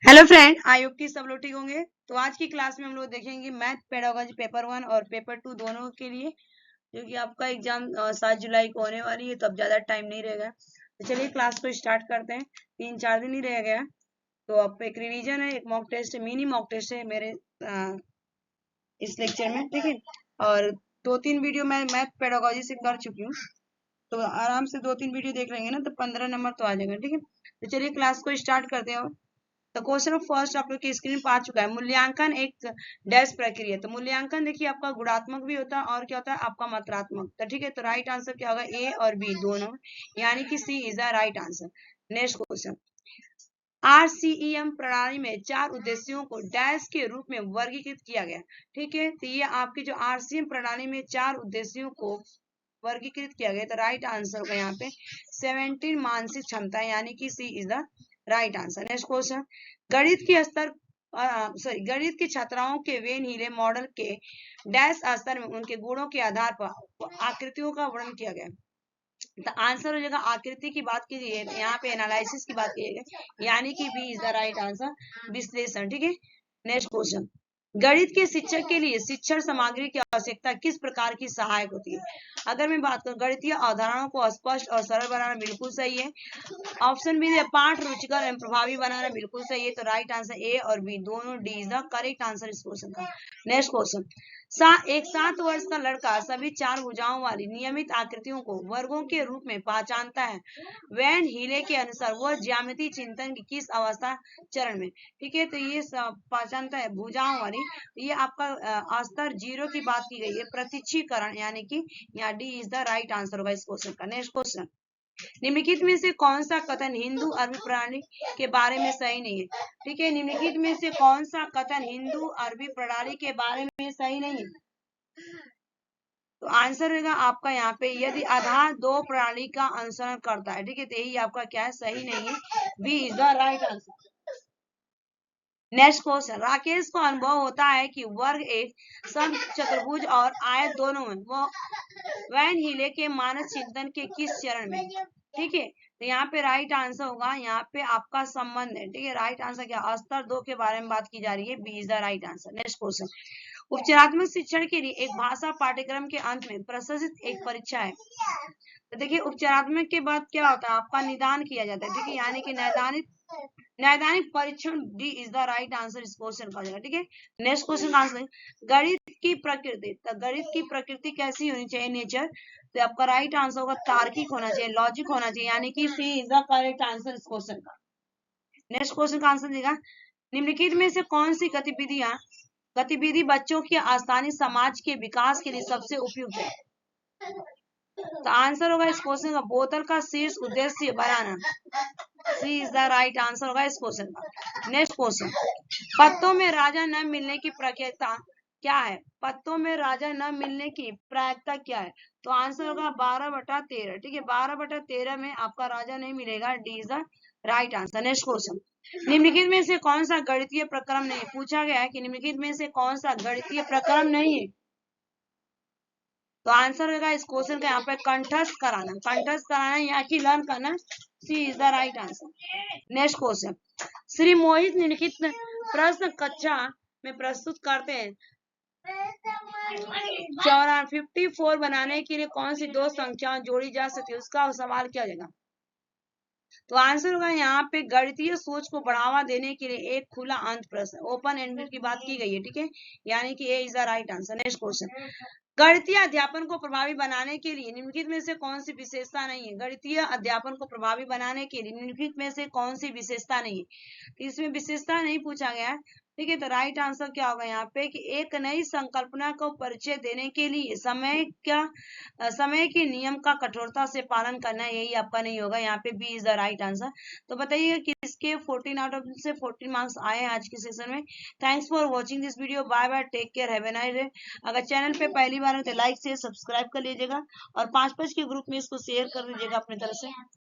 Hello friend, I hope कि सब लोग ठीक होंगे। तो आज की क्लास में हम लोग देखेंगे मैथ पेडागोजी पेपर 1 और पेपर 2 दोनों के लिए, जो कि आपका एग्जाम 7 जुलाई को होने वाली है। तो अब ज्यादा टाइम नहीं रहेगा, तो चलिए क्लास को स्टार्ट करते हैं। 3-4 दिन ही रह गया। तो अब एक रिवीजन है, एक मॉक टेस्ट है, मिनी मॉक टेस्ट है मेरे इस लेक्चर में, ठीक है। और 2-3 वीडियो मैं मैथ पेडागोजी से कर चुकी हूँ, तो आराम से 2-3 वीडियो देख लेंगे ना, तो 15 नंबर तो आ जाएगा, ठीक है। तो चलिए क्लास को स्टार्ट करते हैं। तो क्वेश्चन ऑफ फर्स्ट आप लोग की स्क्रीन पर आ चुका है। मूल्यांकन एक डैश प्रक्रिया। तो मूल्यांकन देखिए आपका गुणात्मक भी होता है और क्या होता है आपका मात्रात्मक। तो ठीक है, तो राइट आंसर क्या होगा, ए और बी दोनों, यानी कि C is the right answer. Next question, RCEM प्रणाली में 4 उद्देश्यों को डैश के रूप में वर्गीकृत किया गया। ठीक है, तो ये आपकी जो RCEM प्रणाली में 4 उद्देश्यों को वर्गीकृत किया गया, तो राइट आंसर होगा यहाँ पे 17 मानसिक क्षमता, यानी कि C is the right answer. Next question, गणित के स्तर गणित की छात्राओं के वेन हीले मॉडल के डैश स्तर में उनके गुणों के आधार पर आकृतियों का वर्णन किया गया। तो आंसर हो जाएगा, आकृति की बात की गई है, यहाँ पे एनालिसिस की बात की गई, यानी कि B is the right answer, विश्लेषण। ठीक है, नेक्स्ट क्वेश्चन, गणित के शिक्षक के लिए शिक्षण सामग्री की आवश्यकता किस प्रकार की सहायक होती है। अगर मैं बात करूं, गणितीय अवधारणाओं को स्पष्ट और सरल बनाना बिल्कुल सही है। ऑप्शन बी है, पाठ रुचिकर एवं प्रभावी बनाना बिल्कुल सही है। तो राइट आंसर ए और बी दोनों, D is the correct answer इस क्वेश्चन का। नेक्स्ट क्वेश्चन, एक 7 वर्ष का लड़का सभी 4 भुजाओं वाली नियमित आकृतियों को वर्गों के रूप में पहचानता है। वैन हीले के अनुसार वह ज्यामिति चिंतन की किस अवस्था चरण में। ठीक है, तो ये पहचानता है भुजाओं वाली, ये आपका स्तर 0 की बात की गई है, प्रत्यक्षीकरण, यानी कि यहाँ D is the right answer होगा इस क्वेश्चन का। नेक्स्ट क्वेश्चन, निम्नलिखित में से कौन सा कथन हिंदू अरबी प्रणाली के बारे में सही नहीं है। ठीक है, निम्नलिखित में से कौन सा कथन हिंदू अरबी प्रणाली के बारे में सही नहीं है। तो आंसर रहेगा आपका यहाँ पे, यदि आधार 2 प्रणाली का अनुसरण करता है। ठीक है, तो यही आपका क्या है, सही नहीं है, B is the right answer. Next question, Rakesh को अनुभव होता है कि वर्ग एक चतुर्भुज और आयत दोनों में वो वैन हीले के मानस चिंतन के किस चरण में। ठीक है, तो यहाँ पे राइट आंसर होगा, यहाँ पे आपका संबंध है। ठीक है, राइट आंसर क्या, स्तर 2 के बारे में बात की जा रही है, B is the right answer. Next question, उपचारात्मक शिक्षण के लिए एक भाषा पाठ्यक्रम के अंत में प्रशासित एक परीक्षा है। तो देखिए, उपचारात्मक के बाद क्या होता है, आपका निदान किया जाता है। ठीक है, यानी कि नैदानिक परीक्षण, D is the right answer इस क्वेश्चन का हो जाएगा। ठीक है, नेक्स्ट क्वेश्चन का आंसर, गणित की प्रकृति। तो गणित की प्रकृति कैसी होनी चाहिए, नेचर। तो आपका राइट आंसर होगा तार्किक होना चाहिए, लॉजिक होना चाहिए, यानी कि C is the correct answer इस क्वेश्चन का। नेक्स्ट क्वेश्चन का आंसर देगा, निम्नलिखित में से कौन सी गतिविधि बच्चों के स्थानीय समाज के विकास के लिए सबसे उपयुक्त है। तो आंसर होगा इस क्वेश्चन का, बोतल का शीर्ष उद्देश्य बनाना, सी इज द राइट आंसर होगा इस क्वेश्चन का। नेक्स्ट क्वेश्चन, पत्तों में राजा न मिलने की प्रक्रिया क्या है। पत्तों में राजा न मिलने की प्रायिकता क्या है। तो आंसर होगा 12/13। ठीक है, 12/13 में आपका राजा नहीं मिलेगा, D is the right answer. Next question, निम्नलिखित में से कौन सा गणितीय प्रक्रम नहीं, पूछा गया है कि निम्नलिखित में से कौन सा गणितीय प्रक्रम नहीं है। तो आंसर होगा इस क्वेश्चन का यहाँ पे कंठस्थ कराना या कि लर्न करना, C is the right answer. Next question, Shri Mohit निम्नलिखित प्रश्न कक्षा में प्रस्तुत करते हैं। 54 बनाने के लिए कौन सी 2 संख्याएं जोड़ी जा सकती है, उसका सवाल क्या जाएगा। तो आंसर होगा यहाँ पे, गणितीय सोच को बढ़ावा देने के लिए एक खुला अंत प्रश्न, ओपन एंडेड की बात की गई है। ठीक है, यानी कि A is the right answer. Next question, गणितीय अध्यापन को प्रभावी बनाने के लिए निम्नलिखित में से कौन सी विशेषता नहीं है। गणितीय अध्यापन को प्रभावी बनाने के लिए निम्नलिखित में से कौन सी विशेषता नहीं है। तो इसमें विशेषता नहीं पूछा गया है। ठीक है, तो राइट आंसर क्या होगा यहाँ पे, कि एक नई संकल्पना को परिचय देने के लिए समय के नियम का कठोरता से पालन करना, यही आपका नहीं होगा, यहाँ पे B is the right answer. तो बताइएगा कि इसके 14 आउट ऑफ से 14 मार्क्स आए हैं आज के सेशन में। Thanks for watching this video, bye bye, take care, have a nice day. अगर चैनल पे पहली बार है तो लाइक से सब्सक्राइब कर लीजिएगा और 5-5 के ग्रुप में इसको शेयर कर दीजिएगा अपनी तरफ से।